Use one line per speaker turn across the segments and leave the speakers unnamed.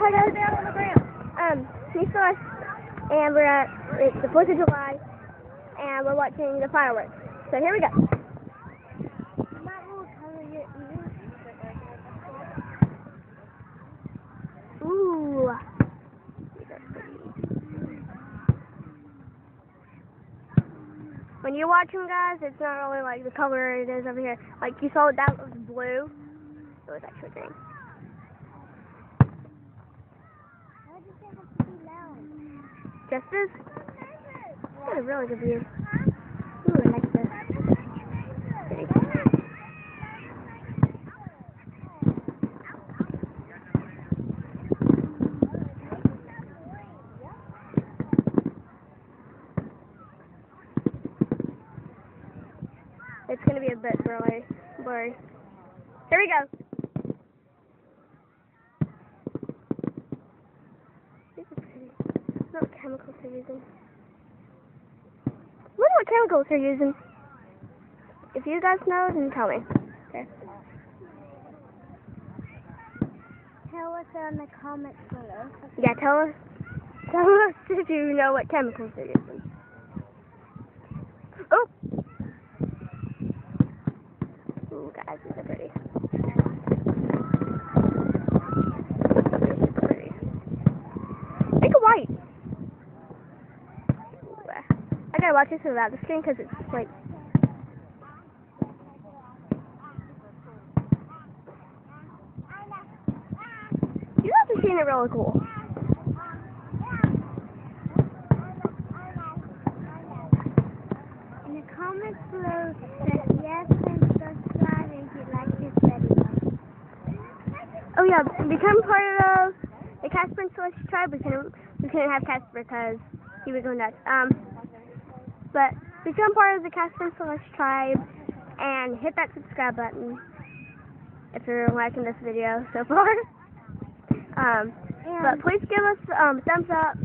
hi guys, me Celeste, and it's the 4th of July, and we're watching the fireworks. So here we go. Ooh. When you watch them, guys, it's not really like the color it is over here. Like you saw that was blue, it was actually green. Just as what a really good view. Ooh, I like this. It's gonna be a bit blurry. Here we go. These are pretty. I don't know what chemicals they're using. I wonder what chemicals they're using. If you guys know, then tell me. Okay.
Tell us in the comments below.
Yeah, tell us if you know what chemicals they're using. Oh! Ooh, guys, these are pretty. Pretty. Make it white. Ooh, I gotta watch this without the screen because it's like. You guys are seeing it really cool.
In the comments below, say yes and subscribe if you like this video.
Oh yeah, become part of the Casper and Celeste tribe. We couldn't have Casper because he would go nuts. But become part of the Casper and Celeste tribe and hit that subscribe button if you're liking this video so far. But please give us thumbs up.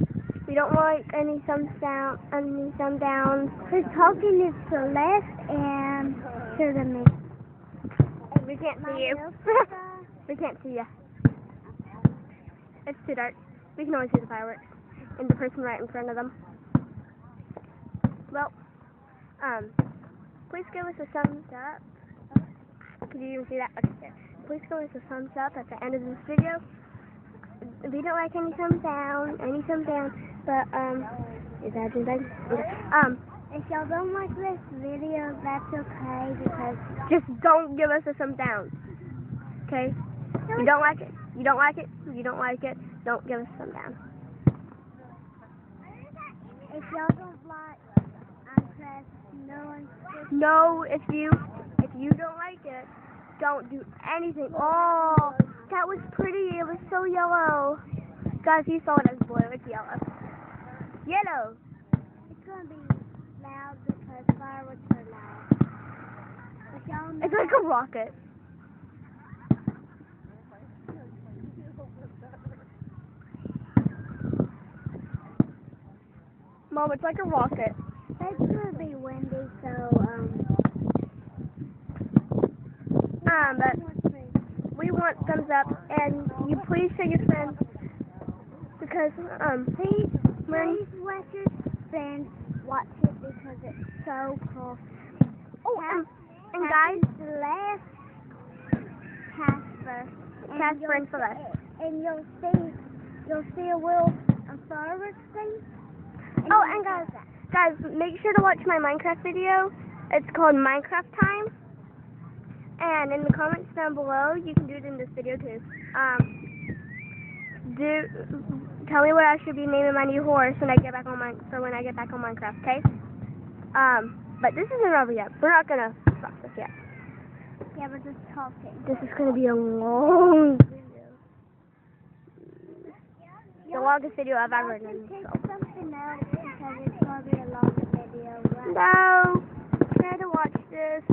We don't like any thumbs down,
Who's talking is Celeste and to the me.
We can't see you. We can't see you. It's too dark. We can only see the fireworks and the person right in front of them. Well, please give us a thumbs up. Could you even see that? Okay, there. Please give us a thumbs up at the end of this video. We don't like any thumbs down, but, is that just okay.
If y'all don't like this video, that's okay, because
just don't give us a thumbs down, okay? You don't like it, don't give us a thumbs down.
If y'all don't like
No, if you don't like it, don't do anything. Oh, that was pretty. It was so yellow. Guys, you saw it as blue. It's yellow. Yellow.
It's going to be loud because fireworks are loud. If y'all know,
It's like a rocket. Mom, it's like a rocket.
It's going to be windy, so,
but we want thumbs up, and you please show your friends, because,
please let your friends watch it because it's so cool.
Oh, and guys,
Celeste, Casper,
and Celeste.
And you'll see a fireworks thing.
Oh, and guys, make sure to watch my Minecraft video. It's called Minecraft Time. And in the comments down below, you can do it in this video too. Tell me what I should be naming my new horse when I get back on Minecraft, okay? But this isn't over yet. We're not gonna stop this yet.
Yeah, we're just talking.
This is gonna be a long video. The longest video I've ever done.
Take something else because it's gonna be a long video. Right?
No, try to watch this.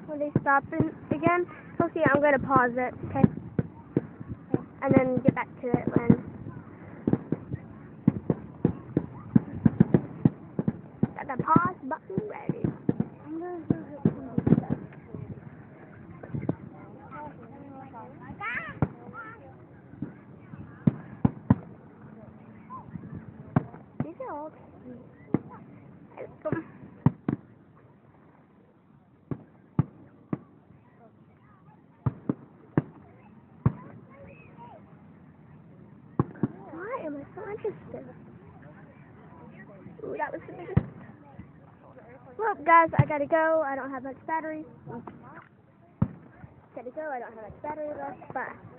Will they stop again? Okay, I'm going to pause it, okay? And then get back to it when... Got the pause button ready.
I'm going to go get some
Boom. Why am I so interested? Ooh, that was the biggest. Well, guys, I gotta go. I don't have much battery. Gotta go. I don't have much battery left. Bye.